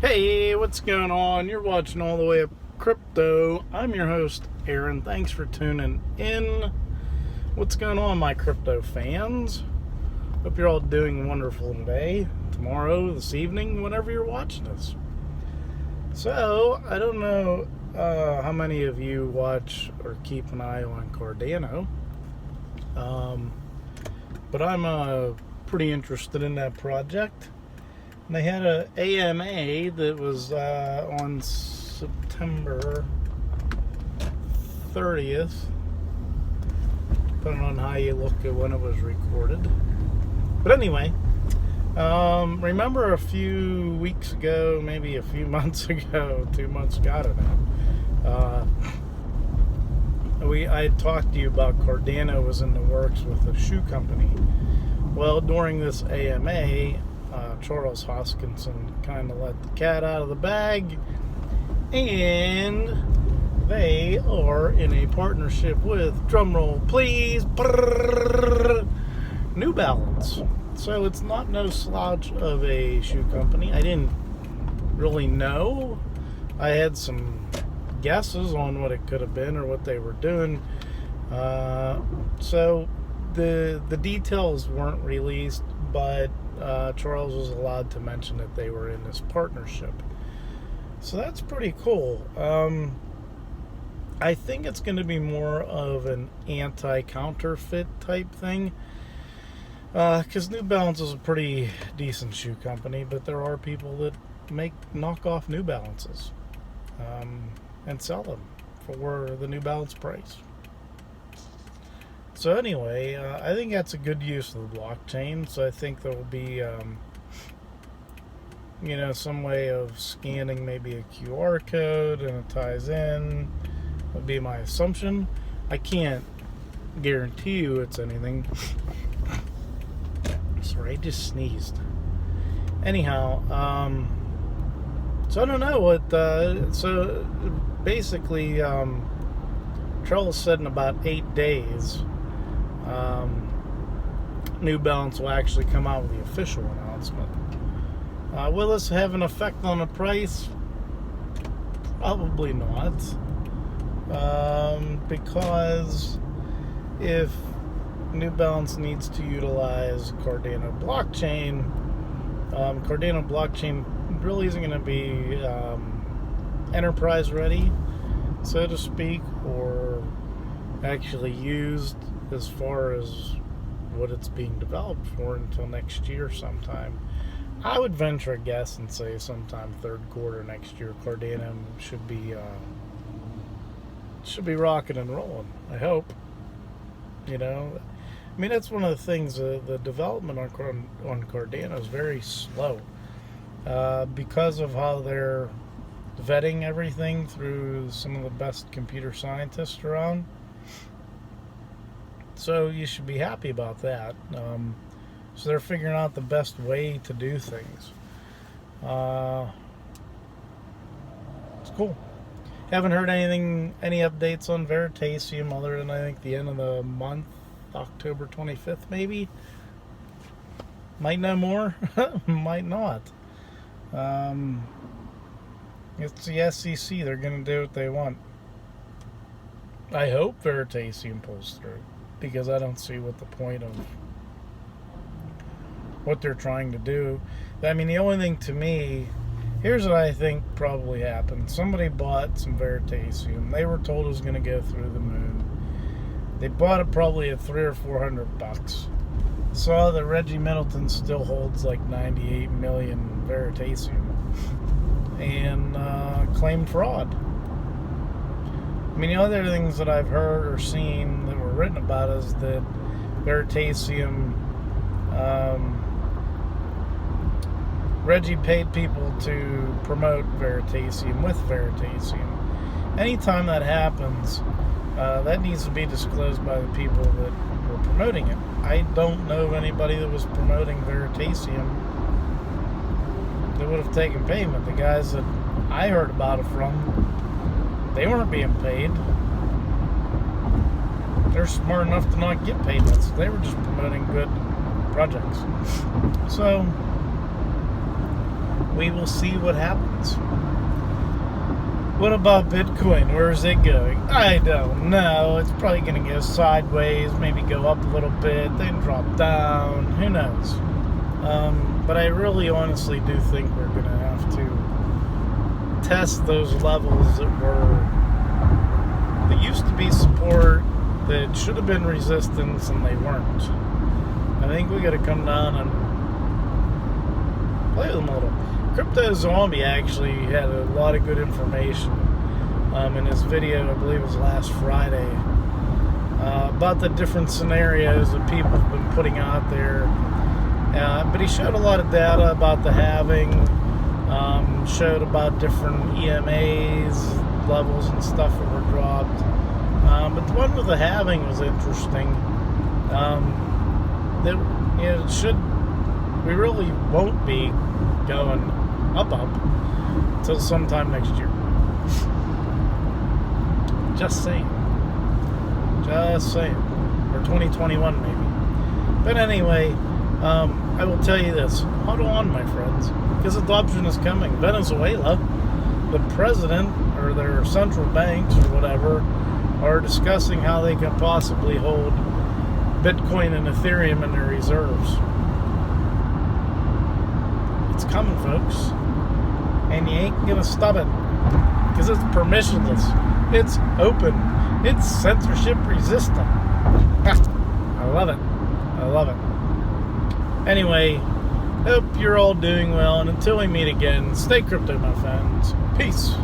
Hey, what's going on? You're watching All the Way Up Crypto. I'm your host, Aaron. Thanks for tuning in. What's going on, my crypto fans? Hope you're all doing wonderful today, tomorrow, this evening, whenever you're watching this. So, I don't know how many of you watch or keep an eye on Cardano, but I'm pretty interested in that project. And they had a AMA that was on September 30th, depending on how you look at when it was recorded. But anyway, remember a few weeks ago, maybe a few months ago, 2 months ago, I don't know, I had talked to you about Cardano was in the works with a shoe company. Well, during this AMA, Charles Hoskinson kind of let the cat out of the bag, and they are in a partnership with, drumroll please, New Balance. So it's not no slouch of a shoe company. I didn't really know. I had some guesses on what it could have been or what they were doing. So the details weren't released, but Charles was allowed to mention that they were in this partnership. So that's pretty cool. I think it's going to be more of an anti-counterfeit type thing. Because New Balance is a pretty decent shoe company, but there are people that make knockoff New Balances and sell them for the New Balance price. So anyway, I think that's a good use of the blockchain. So I think there will be, some way of scanning maybe a QR code and it ties in. Would be my assumption. I can't guarantee you it's anything. Sorry, I just sneezed. Anyhow, so I don't know what. So basically, Charles said in about 8 days. New Balance will actually come out with the official announcement. Will this have an effect on the price? Probably not. Because if New Balance needs to utilize Cardano blockchain really isn't going to be enterprise ready, so to speak, or actually used as far as what it's being developed for until next year sometime. I would venture a guess and say sometime third quarter next year, Cardano should be rocking and rolling. I hope. That's one of the things. The development on Cardano is very slow because of how they're vetting everything through some of the best computer scientists around. So you should be happy about that. So they're figuring out the best way to do things. It's cool. Haven't heard any updates on Veritasium other than I think the end of the month, October 25th maybe. Might know more, might not. It's the SEC. They're going to do what they want. I hope Veritasium pulls through, because I don't see what the point of what they're trying to do. The only thing to me, here's what I think probably happened. Somebody bought some Veritasium. They were told it was going to go through the moon. They bought it probably at $300 or $400. Saw that Reggie Middleton still holds like 98 million Veritasium and claimed fraud. The other things that I've heard or seen that were written about is that Veritasium, Reggie paid people to promote Veritasium with Veritasium. Anytime that happens, that needs to be disclosed by the people that were promoting it. I don't know of anybody that was promoting Veritasium that would have taken payment. The guys that I heard about it from, they weren't being paid. They're smart enough to not get payments. They were just promoting good projects. So we will see what happens. What about Bitcoin? Where is it going? I don't know. It's probably going to go sideways, maybe go up a little bit, then drop down. Who knows? But I really honestly do think we're going to have to test those levels that used to be support, that should have been resistance, and they weren't. I think we got to come down and play them a little. Crypto Zombie actually had a lot of good information in his video, I believe it was last Friday, about the different scenarios that people have been putting out there. But he showed a lot of data about the halving, showed about different EMAs, levels and stuff that were dropped. But the one with the halving was interesting. We really won't be going up until sometime next year. Just saying. Or 2021 maybe. But anyway, I will tell you this. Hold on, my friends, because adoption is coming. Venezuela, the president or their central banks or whatever are discussing how they can possibly hold Bitcoin and Ethereum in their reserves. It's coming, folks. And you ain't gonna stop it. Because it's permissionless. It's open. It's censorship resistant. I love it. I love it. Anyway, hope you're all doing well. And until we meet again, stay crypto, my friends. Peace.